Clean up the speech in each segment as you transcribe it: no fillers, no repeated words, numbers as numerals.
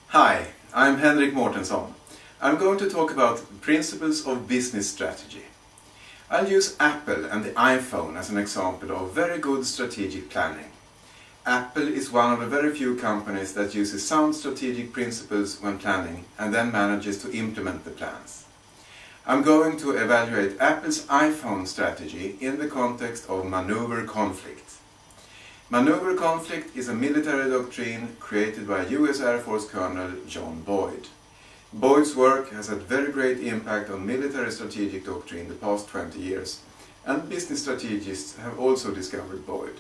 Hi, I'm Henrik Mortensson. I'm going to talk about principles of business strategy. I'll use Apple and the iPhone as an example of very good strategic planning. Apple is one of the very few companies that uses sound strategic principles when planning and then manages to implement the plans. I'm going to evaluate Apple's iPhone strategy in the context of maneuver conflict. Maneuver conflict is a military doctrine created by US Air Force Colonel John Boyd. Boyd's work has had very great impact on military strategic doctrine the past 20 years, and business strategists have also discovered Boyd.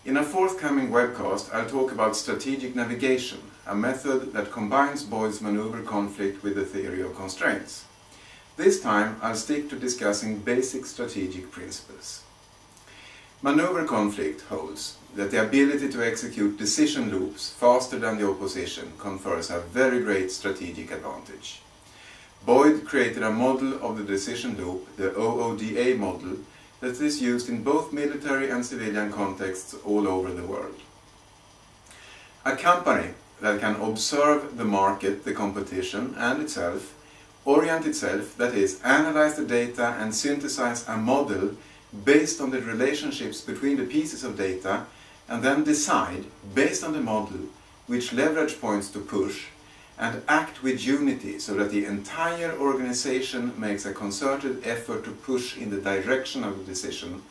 In a forthcoming webcast, I'll talk about strategic navigation, a method that combines Boyd's maneuver conflict with the theory of constraints. This time I'll stick to discussing basic strategic principles. Maneuver conflict holds that the ability to execute decision loops faster than the opposition confers a very great strategic advantage. Boyd created a model of the decision loop, the OODA model, that is used in both military and civilian contexts all over the world. A company that can observe the market, the competition and itself, orient itself, that is, analyze the data and synthesize a model based on the relationships between the pieces of data, and then decide, based on the model, which leverage points to push, and act with unity so that the entire organization makes a concerted effort to push in the direction of the decision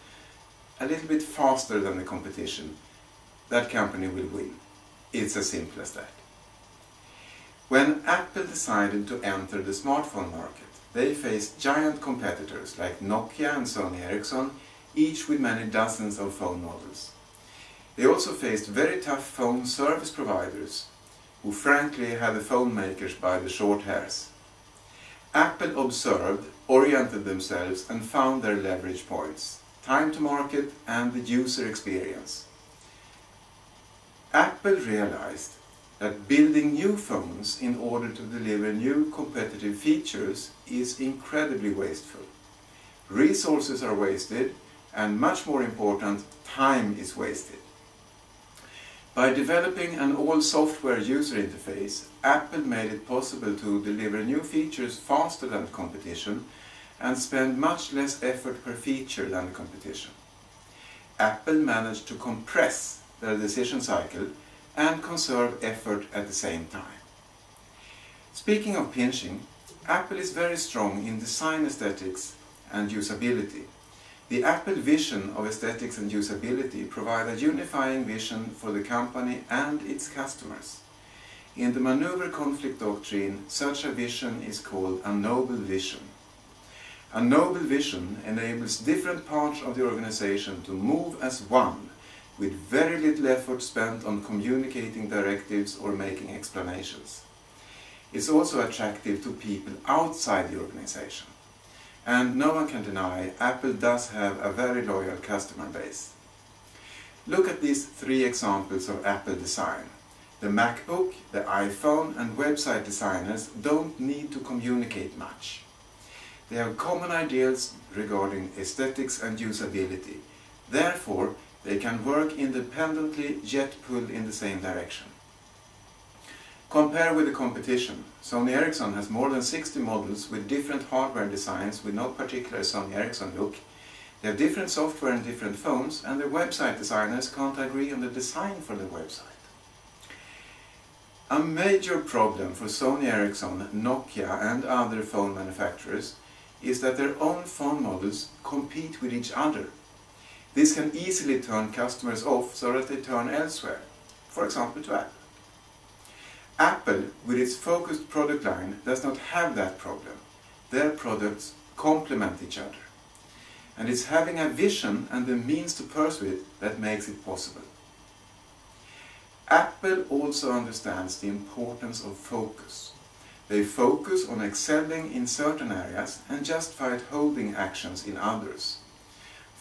a little bit faster than the competition, that company will win. It's as simple as that. When Apple decided to enter the smartphone market, they faced giant competitors like Nokia and Sony Ericsson, each with many dozens of phone models. They also faced very tough phone service providers, who frankly had the phone makers by the short hairs. Apple observed, oriented themselves and found their leverage points, time to market and the user experience. Apple realized that building new phones in order to deliver new competitive features is incredibly wasteful. Resources are wasted, and much more important, time is wasted. By developing an all-software user interface, Apple made it possible to deliver new features faster than the competition and spend much less effort per feature than the competition. Apple managed to compress their decision cycle and conserve effort at the same time. Speaking of pinching, Apple is very strong in design aesthetics and usability. The Apple vision of aesthetics and usability provide a unifying vision for the company and its customers. In the maneuver conflict doctrine, such a vision is called a noble vision. A noble vision enables different parts of the organization to move as one, with very little effort spent on communicating directives or making explanations. It's also attractive to people outside the organization. And no one can deny, Apple does have a very loyal customer base. Look at these three examples of Apple design. The MacBook, the iPhone and website designers don't need to communicate much. They have common ideals regarding aesthetics and usability. Therefore, they can work independently yet pull in the same direction. Compare with the competition. Sony Ericsson has more than 60 models with different hardware designs with no particular Sony Ericsson look. They have different software and different phones, and the website designers can't agree on the design for the website. A major problem for Sony Ericsson, Nokia and other phone manufacturers is that their own phone models compete with each other. This can easily turn customers off so that they turn elsewhere, for example to Apple. Apple, with its focused product line, does not have that problem. Their products complement each other. And it's having a vision and the means to pursue it that makes it possible. Apple also understands the importance of focus. They focus on excelling in certain areas and justified holding actions in others.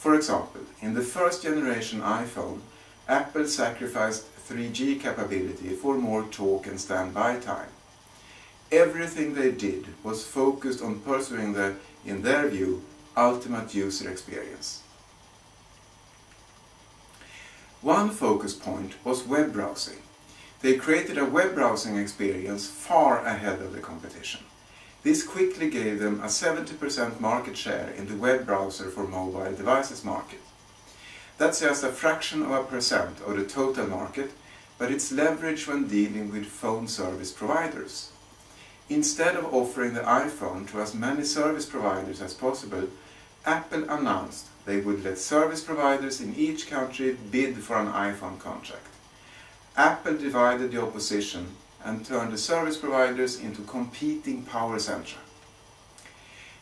For example, in the first generation iPhone, Apple sacrificed 3G capability for more talk and standby time. Everything they did was focused on pursuing the, in their view, ultimate user experience. One focus point was web browsing. They created a web browsing experience far ahead of the competition. This quickly gave them a 70% market share in the web browser for mobile devices market. That's just a fraction of a percent of the total market, but it's leverage when dealing with phone service providers. Instead of offering the iPhone to as many service providers as possible, Apple announced they would let service providers in each country bid for an iPhone contract. Apple divided the opposition and turned the service providers into competing power centra.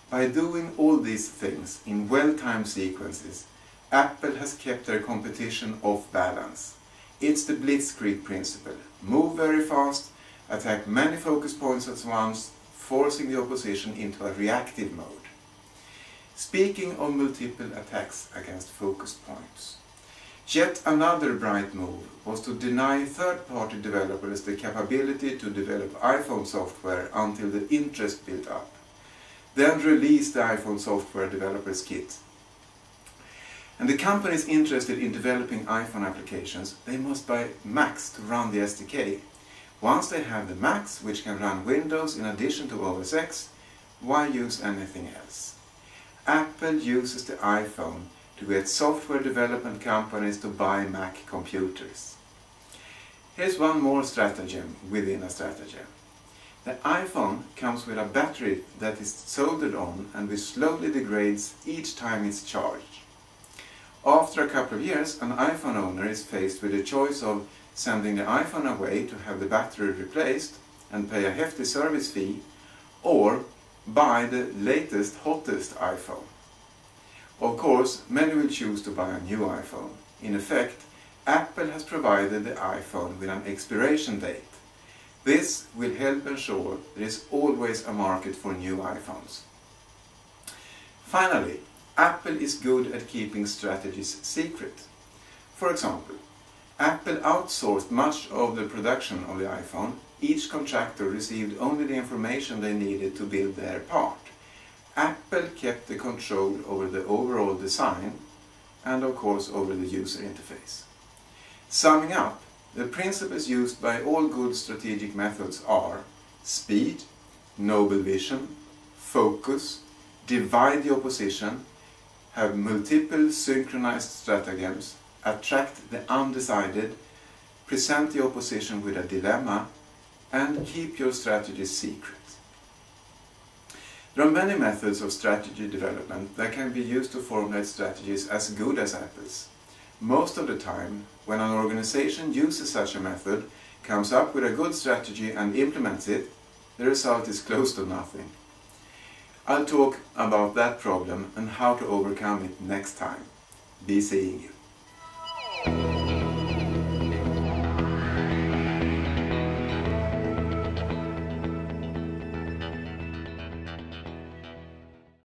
By doing all these things in well-timed sequences, Apple has kept their competition off balance. It's the Blitzkrieg principle. Move very fast, attack many focus points at once, forcing the opposition into a reactive mode. Speaking of multiple attacks against focus points, yet another bright move was to deny third-party developers the capability to develop iPhone software until the interest built up. Then release the iPhone Software Developers Kit. And the companies interested in developing iPhone applications, they must buy Macs to run the SDK. Once they have the Macs, which can run Windows in addition to OS X, why use anything else? Apple uses the iPhone to get software development companies to buy Mac computers. Here's one more stratagem within a stratagem. The iPhone comes with a battery that is soldered on and which slowly degrades each time it's charged. After a couple of years, an iPhone owner is faced with the choice of sending the iPhone away to have the battery replaced and pay a hefty service fee, or buy the latest, hottest iPhone. Of course, many will choose to buy a new iPhone. In effect, Apple has provided the iPhone with an expiration date. This will help ensure there is always a market for new iPhones. Finally, Apple is good at keeping strategies secret. For example, Apple outsourced much of the production of the iPhone. Each contractor received only the information they needed to build their part. Apple kept the control over the overall design and of course over the user interface. Summing up, the principles used by all good strategic methods are speed, noble vision, focus, divide the opposition, have multiple synchronized stratagems, attract the undecided, present the opposition with a dilemma, and keep your strategy secret. There are many methods of strategy development that can be used to formulate strategies as good as Apple's. Most of the time, when an organization uses such a method, comes up with a good strategy and implements it, the result is close to nothing. I'll talk about that problem and how to overcome it next time. Be seeing you.